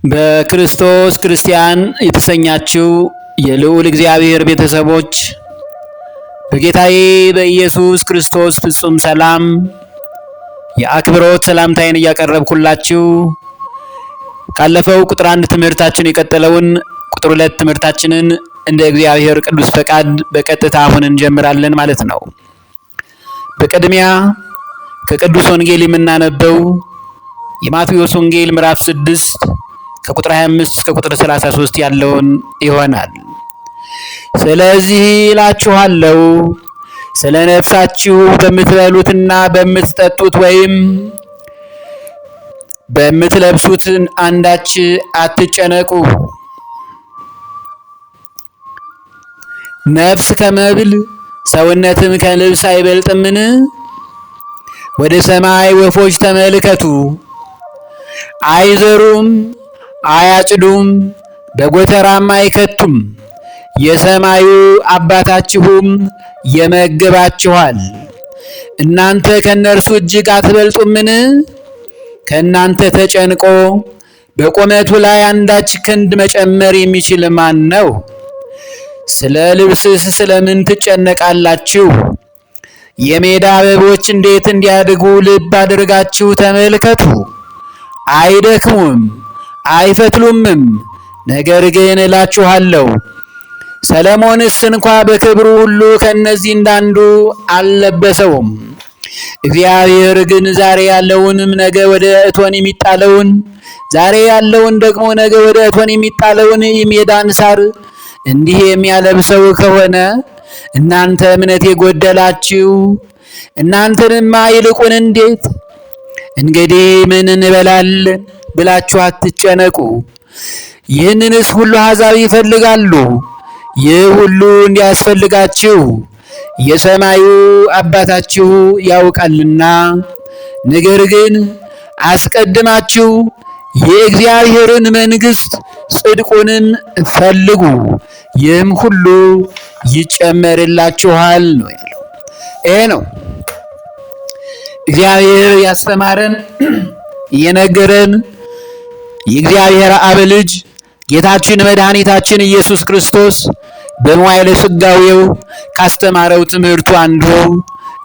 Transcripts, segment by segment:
በክርስቶስ ክርስቲያን የተሰኛችሁ የልዑል እግዚአብሔር ቤተሰቦች በጌታዬ በኢየሱስ ክርስቶስ ፍጹም ሰላም የአክብሮት ሰላምታዬን እያቀረብኩላችሁ ካለፈው ቁጥር 1 ትምህርታችን የቀጠለውን ቁጥር 2 ትምህርታችንን እንደ እግዚአብሔር ቅዱስ ፈቃድ በቀጥታ አሁን እንጀምራለን ማለት ነው። በቅድሚያ ከቅዱስ ወንጌል የምናነበው የማቴዎስ ወንጌል ምዕራፍ 6 ከቁጥር 25 እስከ ቁጥር 33 ያለውን ይሆናል። ስለዚህ እላችኋለሁ ስለ ነፍሳችሁ በምትበሉትና በምትጠጡት ወይም በምትለብሱት አንዳች አትጨነቁ። ነፍስ ከመብል ሰውነትም ከልብስ አይበልጥምን? ወደ ሰማይ ወፎች ተመልከቱ፣ አይዘሩም፣ አያጭዱም፣ በጎተራም አይከቱም፣ የሰማዩ አባታችሁም ይመግባችኋል። እናንተ ከነርሱ እጅግ አትበልጡምን? ከእናንተ ተጨንቆ በቁመቱ ላይ አንዳች ክንድ መጨመር የሚችል ማን ነው? ስለ ልብስስ ስለምን ትጨነቃላችሁ? የሜዳ አበቦች እንዴት እንዲያድጉ ልብ አድርጋችሁ ተመልከቱ። አይደክሙም አይፈትሉምም። ነገር ግን እላችኋለሁ ሰለሞንስ እንኳ በክብሩ ሁሉ ከእነዚህ እንዳንዱ አልለበሰውም። እግዚአብሔር ግን ዛሬ ያለውንም ነገ ወደ እቶን የሚጣለውን ዛሬ ያለውን ደግሞ ነገ ወደ እቶን የሚጣለውን የሜዳን ሳር እንዲህ የሚያለብሰው ከሆነ እናንተ እምነት የጎደላችሁ እናንተንማ ይልቁን እንዴት! እንግዲህ ምን እንበላለን ብላችሁ አትጨነቁ። ይህንንስ ሁሉ አሕዛብ ይፈልጋሉ። ይህ ሁሉ እንዲያስፈልጋችሁ የሰማዩ አባታችሁ ያውቃልና። ነገር ግን አስቀድማችሁ የእግዚአብሔርን መንግሥት ጽድቁንም ፈልጉ፣ ይህም ሁሉ ይጨመርላችኋል ነው ያለው። ይሄ ነው እግዚአብሔር ያስተማረን የነገረን የእግዚአብሔር አብ ልጅ ጌታችን መድኃኒታችን ኢየሱስ ክርስቶስ በመዋዕለ ሥጋዌው ካስተማረው ትምህርቱ አንዱ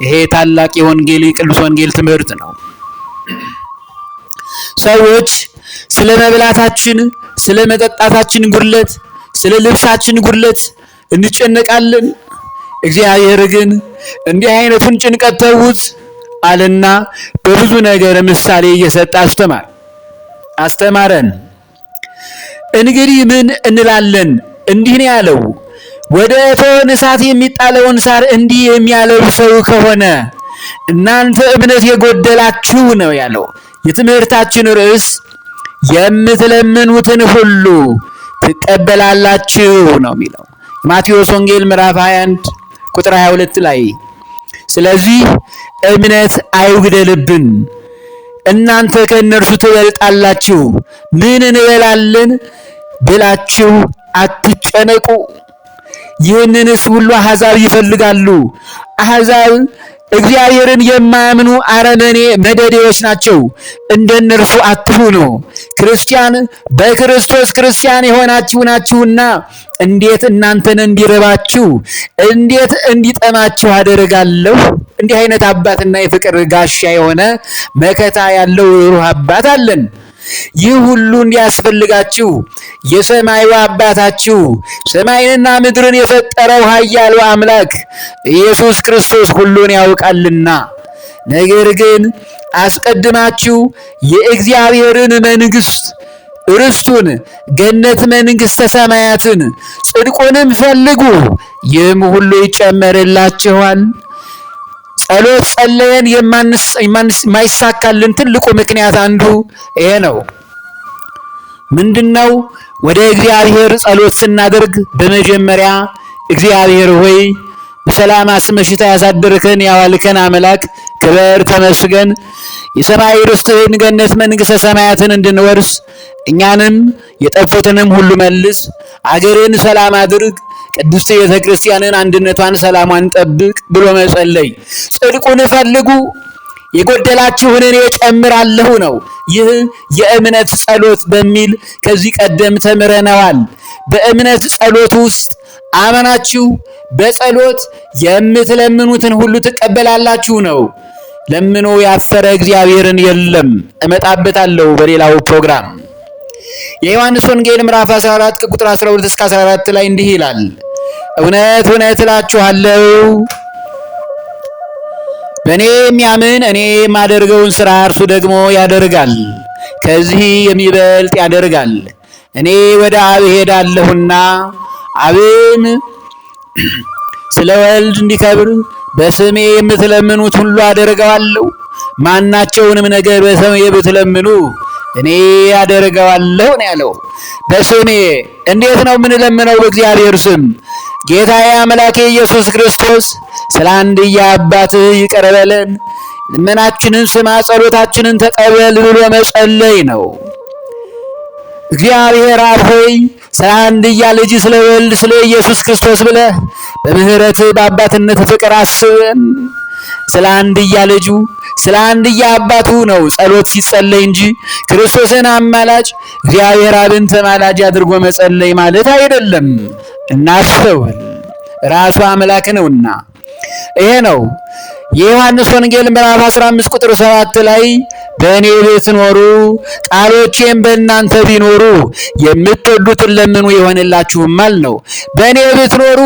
ይሄ ታላቅ የወንጌል ቅዱስ ወንጌል ትምህርት ነው። ሰዎች ስለ መብላታችን፣ ስለ መጠጣታችን ጉድለት፣ ስለ ልብሳችን ጉድለት እንጨነቃለን። እግዚአብሔር ግን እንዲህ አይነቱን ጭንቀት ተዉት አለና በብዙ ነገር ምሳሌ እየሰጠ አስተማረን። እንግዲህ ምን እንላለን? እንዲህ ነው ያለው፣ ወደ እቶን እሳት የሚጣለውን ሳር እንዲህ የሚያለብሰው ከሆነ እናንተ እምነት የጎደላችሁ ነው ያለው። የትምህርታችን ርዕስ የምትለምኑትን ሁሉ ትቀበላላችሁ ነው የሚለው ማቴዎስ ወንጌል ምዕራፍ 21 ቁጥር 22 ላይ። ስለዚህ እምነት አይጉደልብን። እናንተ ከእነርሱ ትበልጣላችሁ፣ ምን እንበላለን ብላችሁ አትጨነቁ። ይህንንስ ሁሉ አሕዛብ ይፈልጋሉ። አሕዛብ እግዚአብሔርን የማያምኑ አረመኔ መደዴዎች ናቸው። እንደነርሱ አትሁኑ። ክርስቲያን በክርስቶስ ክርስቲያን የሆናችሁ ናችሁና እንዴት እናንተን እንዲርባችሁ እንዴት እንዲጠማችሁ አደርጋለሁ? እንዲህ አይነት አባትና የፍቅር ጋሻ የሆነ መከታ ያለው ሩህ አባት አለን። ይህ ሁሉ እንዲያስፈልጋችሁ የሰማዩ አባታችሁ ሰማይንና ምድርን የፈጠረው ኃያሉ አምላክ ኢየሱስ ክርስቶስ ሁሉን ያውቃልና። ነገር ግን አስቀድማችሁ የእግዚአብሔርን መንግሥት ርስቱን፣ ገነት መንግሥተ ሰማያትን፣ ጽድቁንም ፈልጉ፣ ይህም ሁሉ ይጨመርላችኋል። ጸሎት ጸለየን የማይሳካልን ትልቁ ምክንያት አንዱ ይሄ ነው። ምንድነው? ወደ እግዚአብሔር ጸሎት ስናደርግ በመጀመሪያ እግዚአብሔር ሆይ በሰላም አስመሽታ ያሳደርከን ያዋልከን አምላክ ክብር ተመስገን፣ የሰማይ ርስትህን ገነት መንግሥተ ሰማያትን እንድንወርስ እኛንም የጠፉትንም ሁሉ መልስ፣ አገርን ሰላም አድርግ፣ ቅድስት ቤተ ክርስቲያንን አንድነቷን ሰላሟን ጠብቅ ብሎ መጸለይ። ጽድቁን ፈልጉ፣ የጎደላችሁን እኔ እጨምራለሁ ነው። ይህ የእምነት ጸሎት በሚል ከዚህ ቀደም ተምረነዋል። በእምነት ጸሎት ውስጥ አመናችሁ በጸሎት የምትለምኑትን ሁሉ ትቀበላላችሁ ነው። ለምኖ ያፈረ እግዚአብሔርን የለም። እመጣበታለሁ በሌላው ፕሮግራም። የዮሐንስ ወንጌል ምዕራፍ 14 ቁጥር 12 እስከ 14 ላይ እንዲህ ይላል፣ እውነት እውነት እላችኋለሁ በእኔ የሚያምን እኔ የማደርገውን ሥራ እርሱ ደግሞ ያደርጋል፣ ከዚህ የሚበልጥ ያደርጋል። እኔ ወደ አብ እሄዳለሁና አብን ስለ ወልድ እንዲከብር በስሜ የምትለምኑት ሁሉ አደርገዋለሁ። ማናቸውንም ነገር በስሜ ብትለምኑ እኔ አደርገዋለሁ ነው ያለው። በስሜ እንዴት ነው የምንለምነው? በእግዚአብሔር ስም። ጌታዬ አምላኬ ኢየሱስ ክርስቶስ ስለ አንድያ አባትህ ይቅር በለን፣ ልመናችንን ስማ፣ ጸሎታችንን ተቀበል ብሎ መጸለይ ነው። እግዚአብሔር አብ ሆይ ስለ አንድያ ልጅ ስለ ወልድ ስለ ኢየሱስ ክርስቶስ ብለህ በምህረትህ በአባትነት ፍቅር አስበን። ስለ አንድያ ልጁ ስለ አንድያ አባቱ ነው ጸሎት ሲጸለይ እንጂ ክርስቶስን አማላጅ እግዚአብሔር አብን ተማላጅ አድርጎ መጸለይ ማለት አይደለም። እናስተውል፣ ራሱ አምላክ ነውና። ይሄ ነው የዮሐንስ ወንጌል ምዕራፍ 15 ቁጥር 7 ላይ በእኔ ብትኖሩ ቃሎቼም በእናንተ ቢኖሩ የምትወዱትን ለምኑ ይሆንላችሁማል ነው። በእኔ ብትኖሩ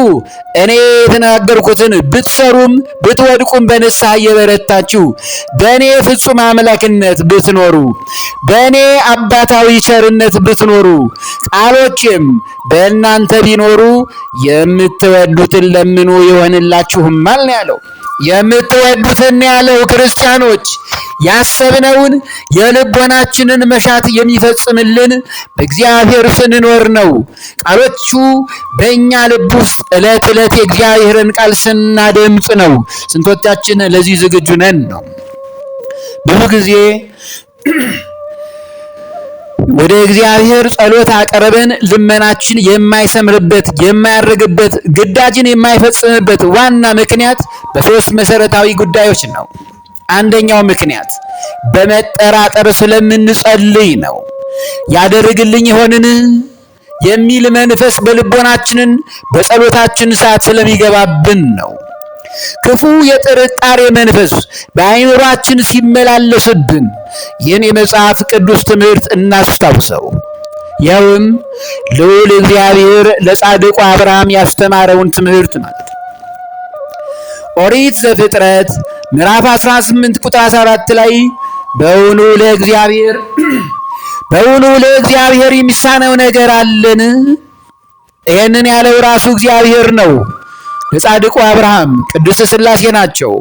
እኔ የተናገርኩትን ብትሰሩም ብትወድቁም በንስሐ እየበረታችሁ በእኔ ፍጹም አምላክነት ብትኖሩ በእኔ አባታዊ ቸርነት ብትኖሩ ቃሎቼም በእናንተ ቢኖሩ የምትወዱትን ለምኑ ይሆንላችሁማል ነው ያለው። የምትወዱትን ያለው ክርስቲያኖች ያሰብነውን የልቦናችንን መሻት የሚፈጽምልን በእግዚአብሔር ስንኖር ነው። ቃሎቹ በእኛ ልብ ውስጥ ዕለት ዕለት የእግዚአብሔርን ቃል ስናደምጥ ነው። ስንቶቻችን ለዚህ ዝግጁ ነን ነው? ብዙ ጊዜ ወደ እግዚአብሔር ጸሎት አቀረበን ልመናችን የማይሰምርበት የማያርግበት ግዳጅን የማይፈጽምበት ዋና ምክንያት በሶስት መሰረታዊ ጉዳዮች ነው። አንደኛው ምክንያት በመጠራጠር ስለምንጸልይ ነው። ያደርግልኝ ይሆንን የሚል መንፈስ በልቦናችንን በጸሎታችን ሰዓት ስለሚገባብን ነው። ክፉ የጥርጣሬ መንፈስ በአይምሯችን ሲመላለስብን ይህን የመጽሐፍ ቅዱስ ትምህርት እናስታውሰው። ይኸውም ልዑል እግዚአብሔር ለጻድቁ አብርሃም ያስተማረውን ትምህርት ማለት ነው። ኦሪት ዘፍጥረት ምዕራፍ 18 ቁጥር 14 ላይ በውኑ ለእግዚአብሔር የሚሳነው ነገር አለን? ይህንን ያለው ራሱ እግዚአብሔር ነው። ለጻድቁ አብርሃም ቅዱስ ሥላሴ ናቸው።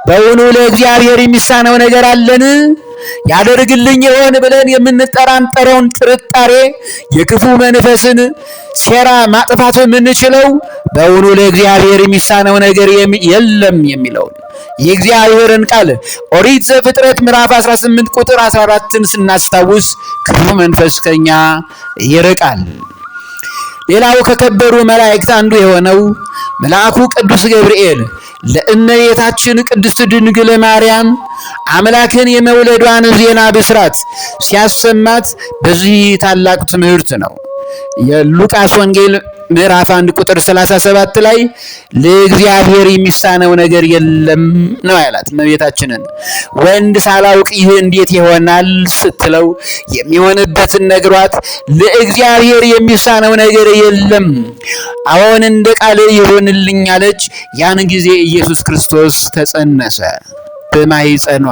በውኑ ለእግዚአብሔር የሚሳነው ነገር አለን? ያደርግልኝ ይሆን ብለን የምንጠራጠረውን ጥርጣሬ የክፉ መንፈስን ሴራ ማጥፋት የምንችለው በውኑ ለእግዚአብሔር የሚሳነው ነገር የለም የሚለውን የእግዚአብሔርን ቃል ኦሪት ዘፍጥረት ምዕራፍ 18 ቁጥር 14ን ስናስታውስ ክፉ መንፈስ ከኛ ይርቃል። ሌላው ከከበሩ መላእክት አንዱ የሆነው መልአኩ ቅዱስ ገብርኤል ለእመቤታችን ቅድስት ድንግል ማርያም አምላክን የመውለዷን ዜና ብስራት ሲያሰማት በዚህ ታላቅ ትምህርት ነው። የሉቃስ ወንጌል ምዕራፍ 1 ቁጥር 37 ላይ ለእግዚአብሔር የሚሳነው ነገር የለም ነው ያላት እመቤታችንን። ወንድ ሳላውቅ ይህ እንዴት ይሆናል ስትለው የሚሆንበትን ነግሯት ለእግዚአብሔር የሚሳነው ነገር የለም፣ አሁን እንደ ቃል ይሆንልኝ አለች። ያን ጊዜ ኢየሱስ ክርስቶስ ተጸነሰ በማኅፀኗ።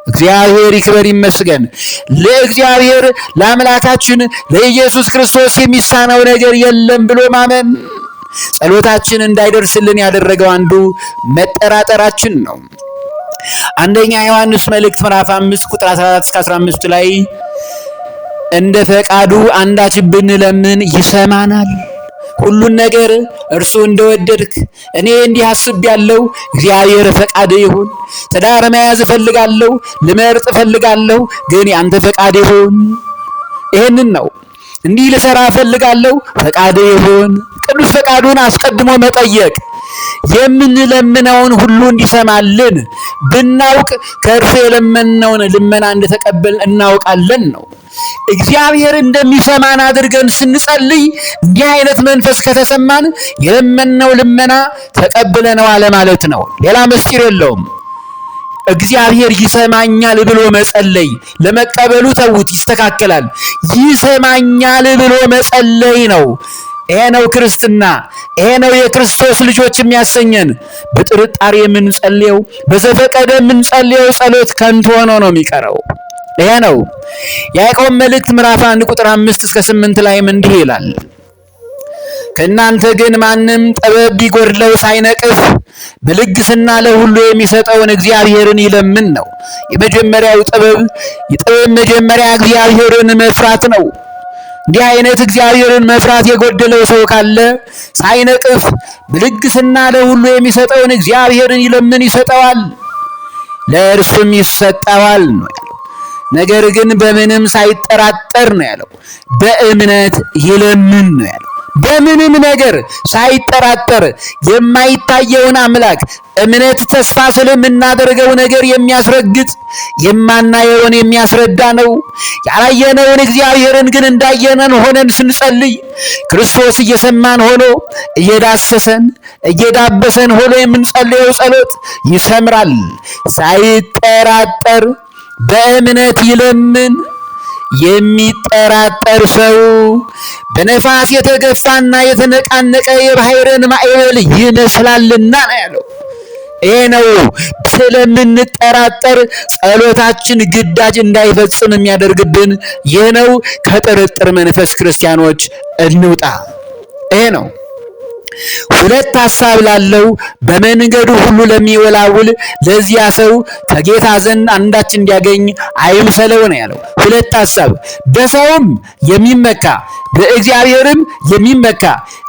እግዚአብሔር ይክበር ይመስገን። ለእግዚአብሔር ለአምላካችን ለኢየሱስ ክርስቶስ የሚሳነው ነገር የለም ብሎ ማመን ጸሎታችን እንዳይደርስልን ያደረገው አንዱ መጠራጠራችን ነው። አንደኛ ዮሐንስ መልእክት ምዕራፍ 5 ቁጥር 14 እስከ 15 ላይ እንደ ፈቃዱ አንዳች ብንለምን ይሰማናል፣ ሁሉን ነገር እርሱ እንደወደድክ እኔ እንዲህ አስቤያለሁ፣ እግዚአብሔር ፈቃድ ይሁን። ትዳር መያዝ እፈልጋለሁ፣ ልመርጥ እፈልጋለሁ፣ ግን ያንተ ፈቃድ ይሁን። ይሄንን ነው። እንዲህ ልሰራ እፈልጋለሁ፣ ፈቃድ ይሁን። ቅዱስ ፈቃዱን አስቀድሞ መጠየቅ፣ የምንለምነውን ሁሉ እንዲሰማልን ብናውቅ ከእርሱ የለመነውን ልመና እንደተቀበል እናውቃለን ነው። እግዚአብሔር እንደሚሰማን አድርገን ስንጸልይ እንዲህ አይነት መንፈስ ከተሰማን የለመነው ልመና ተቀብለነዋል ማለት ነው። ሌላ ምስጢር የለውም። እግዚአብሔር ይሰማኛል ብሎ መጸለይ፣ ለመቀበሉ ተውት፣ ይስተካከላል። ይሰማኛል ብሎ መጸለይ ነው። ይሄ ነው ክርስትና። ይሄ ነው የክርስቶስ ልጆች የሚያሰኘን። በጥርጣሬ የምንጸልየው፣ በዘፈቀደ የምንጸልየው ጸሎት ከንቱ ሆኖ ነው የሚቀረው። ይሄ ነው ያዕቆብ መልእክት ምዕራፍ 1 ቁጥር 5 እስከ 8 ላይም እንዲህ ይላል፣ ከእናንተ ግን ማንም ጥበብ ቢጎድለው ሳይነቅፍ በልግስና ለሁሉ የሚሰጠውን እግዚአብሔርን ይለምን ነው። የመጀመሪያው የጥበብ መጀመሪያ እግዚአብሔርን መፍራት ነው። እንዲህ አይነት እግዚአብሔርን መፍራት የጎደለው ሰው ካለ ሳይነቅፍ በልግስና ለሁሉ የሚሰጠውን እግዚአብሔርን ይለምን፣ ይሰጠዋል፣ ለእርሱም ይሰጠዋል ነው ያለው። ነገር ግን በምንም ሳይጠራጠር ነው ያለው። በእምነት ይለምን ነው ያለው። በምንም ነገር ሳይጠራጠር የማይታየውን አምላክ እምነት ተስፋ ስለምናደርገው ነገር የሚያስረግጥ የማናየውን የሚያስረዳ ነው። ያላየነውን እግዚአብሔርን ግን እንዳየነን ሆነን ስንጸልይ ክርስቶስ እየሰማን ሆኖ እየዳሰሰን እየዳበሰን ሆኖ የምንጸልየው ጸሎት ይሰምራል። ሳይጠራጠር በእምነት ይለምን። የሚጠራጠር ሰው በነፋስ የተገፋና የተነቃነቀ የባሕርን ማዕበል ይመስላልና ነው ያለው። ይሄ ነው ስለምንጠራጠር ጸሎታችን ግዳጅ እንዳይፈጽም የሚያደርግብን። ይህ ነው ከጥርጥር መንፈስ ክርስቲያኖች እንውጣ። ይሄ ነው ሁለት ሐሳብ ላለው በመንገዱ ሁሉ ለሚወላውል ለዚያ ሰው ከጌታ ዘንድ አንዳች እንዲያገኝ አይምሰለው ነው ያለው። ሁለት ሐሳብ፣ በሰውም የሚመካ በእግዚአብሔርም የሚመካ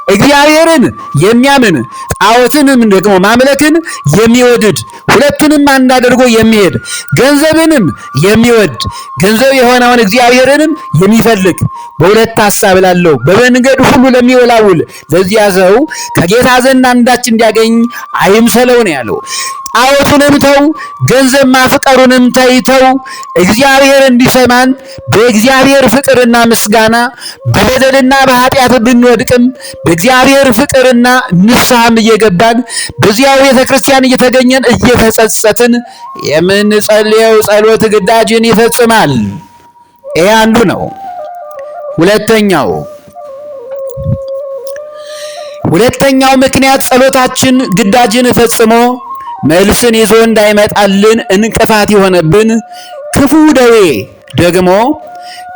እግዚአብሔርን የሚያምን ጣዖትንም ደግሞ ማምለክን የሚወድድ ሁለቱንም አንድ አድርጎ የሚሄድ ገንዘብንም የሚወድ ገንዘብ የሆነውን እግዚአብሔርንም የሚፈልግ በሁለት ሐሳብ ላለው በመንገዱ ሁሉ ለሚወላውል ለዚያ ሰው ከጌታ ዘንድ አንዳች እንዲያገኝ አይምሰለው ነው ያለው። ጣዖቱንም ተው፣ ገንዘብ ማፍቀሩንም ተይተው እግዚአብሔር እንዲሰማን በእግዚአብሔር ፍቅርና ምስጋና በበደልና በኃጢአት ብንወድቅም በእግዚአብሔር ፍቅርና ንስሐም እየገባን በዚያው ቤተክርስቲያን እየተገኘን እየተጸጸትን የምንጸልየው ጸሎት ግዳጅን ይፈጽማል። ይሄ አንዱ ነው። ሁለተኛው ምክንያት ጸሎታችን ግዳጅን ፈጽሞ መልስን ይዞ እንዳይመጣልን እንቅፋት የሆነብን ክፉ ደዌ ደግሞ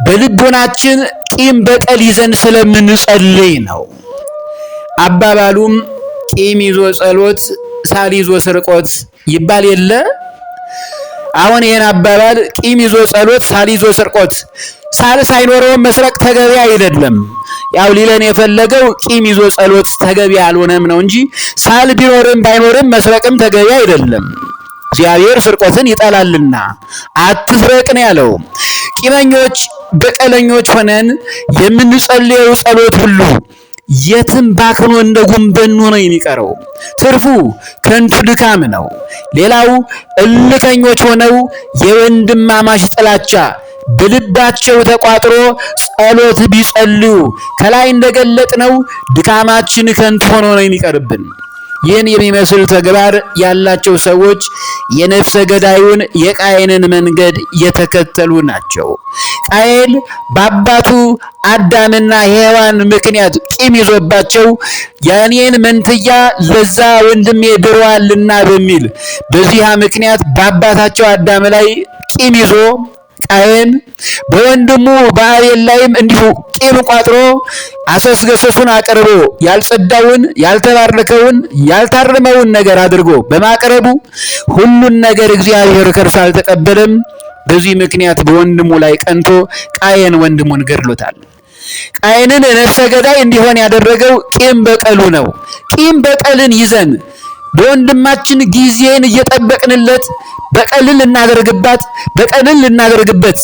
በልቦናችን ቂም በቀል ይዘን ስለምንጸልይ ነው። አባባሉም ቂም ይዞ ጸሎት ሳል ይዞ ስርቆት ይባል የለ? አሁን ይሄን አባባል ቂም ይዞ ጸሎት ሳል ይዞ ስርቆት፣ ሳል ሳይኖረው መስረቅ ተገቢ አይደለም። ያው ሊለን የፈለገው ቂም ይዞ ጸሎት ተገቢ አልሆነም ነው እንጂ ሳል ቢኖርም ባይኖርም መስረቅም ተገቢ አይደለም። እግዚአብሔር ስርቆትን ይጠላልና አትስረቅ ነው ያለው። ቂመኞች በቀለኞች ሆነን የምንጸልየው ጸሎት ሁሉ የትም ባክኖ እንደ ጉንበኖ ነው የሚቀረው። ትርፉ ከንቱ ድካም ነው። ሌላው እልከኞች ሆነው የወንድማማች ጥላቻ በልባቸው ተቋጥሮ ጸሎት ቢጸልዩ ከላይ እንደገለጥነው ድካማችን ከንቱ ሆኖ ነው የሚቀርብን። ይህን የሚመስል ተግባር ያላቸው ሰዎች የነፍሰ ገዳዩን የቃየንን መንገድ የተከተሉ ናቸው። ቃየል በአባቱ አዳምና ሔዋን ምክንያት ቂም ይዞባቸው የኔን መንትያ ለዛ ወንድሜ ድሯልና በሚል በዚያ ምክንያት በአባታቸው አዳም ላይ ቂም ይዞ ቃየን በወንድሙ በአቤል ላይም እንዲሁ ቂም ቋጥሮ አሰስገሰሱን አቅርቦ ያልጸዳውን ያልተባረከውን ያልታረመውን ነገር አድርጎ በማቅረቡ ሁሉን ነገር እግዚአብሔር ከእርሱ አልተቀበለም። በዚህ ምክንያት በወንድሙ ላይ ቀንቶ ቃየን ወንድሙን ገድሎታል። ቃየንን ነፍሰ ገዳይ እንዲሆን ያደረገው ቂም በቀሉ ነው። ቂም በቀልን ይዘን በወንድማችን ጊዜን እየጠበቅንለት በቀልን ልናደርግበት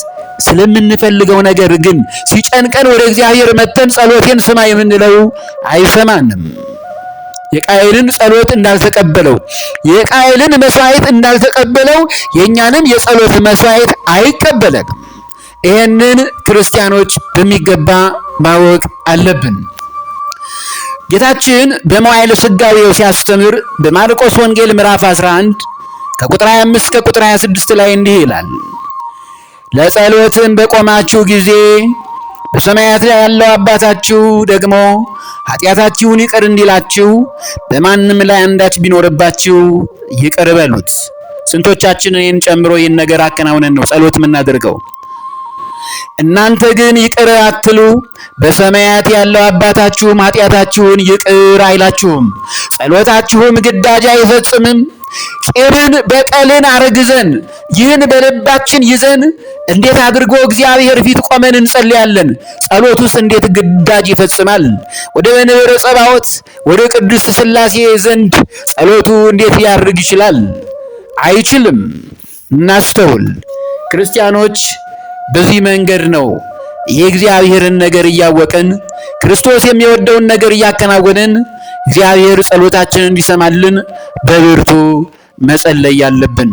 ስለምንፈልገው ነገር ግን ሲጨንቀን ወደ እግዚአብሔር መተን ጸሎቴን ስማ የምንለው አይሰማንም። የቃየልን ጸሎት እንዳልተቀበለው፣ የቃየልን መስዋዕት እንዳልተቀበለው የእኛንም የጸሎት መስዋዕት አይቀበለንም። ይህንን ክርስቲያኖች በሚገባ ማወቅ አለብን። ጌታችን በመዋዕለ ሥጋዌው ሲያስተምር በማርቆስ ወንጌል ምዕራፍ 11 ከቁጥር 25 ከቁጥር 26 ላይ እንዲህ ይላል፣ ለጸሎትም በቆማችሁ ጊዜ በሰማያት ላይ ያለው አባታችሁ ደግሞ ኃጢአታችሁን ይቅር እንዲላችሁ በማንም ላይ አንዳች ቢኖርባችሁ ይቅር በሉት። ስንቶቻችን እኔን ጨምሮ ይህን ነገር አከናውነን ነው ጸሎት የምናደርገው? እናንተ ግን ይቅር አትሉ፣ በሰማያት ያለው አባታችሁም ኃጢአታችሁን ይቅር አይላችሁም፣ ጸሎታችሁም ግዳጅ አይፈጽምም። ቂምን በቀልን አረግዘን ይህን በልባችን ይዘን እንዴት አድርጎ እግዚአብሔር ፊት ቆመን እንጸልያለን? ጸሎቱስ እንዴት ግዳጅ ይፈጽማል? ወደ መንበረ ጸባዖት ወደ ቅድስት ሥላሴ ዘንድ ጸሎቱ እንዴት ሊያርግ ይችላል? አይችልም። እናስተውል ክርስቲያኖች። በዚህ መንገድ ነው የእግዚአብሔርን ነገር እያወቅን ክርስቶስ የሚወደውን ነገር እያከናወንን እግዚአብሔር ጸሎታችንን እንዲሰማልን በብርቱ መጸለይ ያለብን።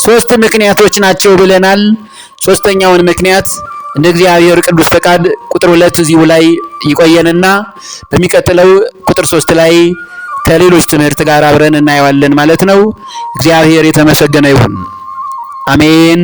3 ምክንያቶች ናቸው ብለናል። ሶስተኛውን ምክንያት እንደ እግዚአብሔር ቅዱስ ፈቃድ ቁጥር 2 እዚሁ ላይ ይቆየንና በሚቀጥለው ቁጥር 3 ላይ ከሌሎች ትምህርት ጋር አብረን እናየዋለን ማለት ነው። እግዚአብሔር የተመሰገነ ይሁን። አሜን።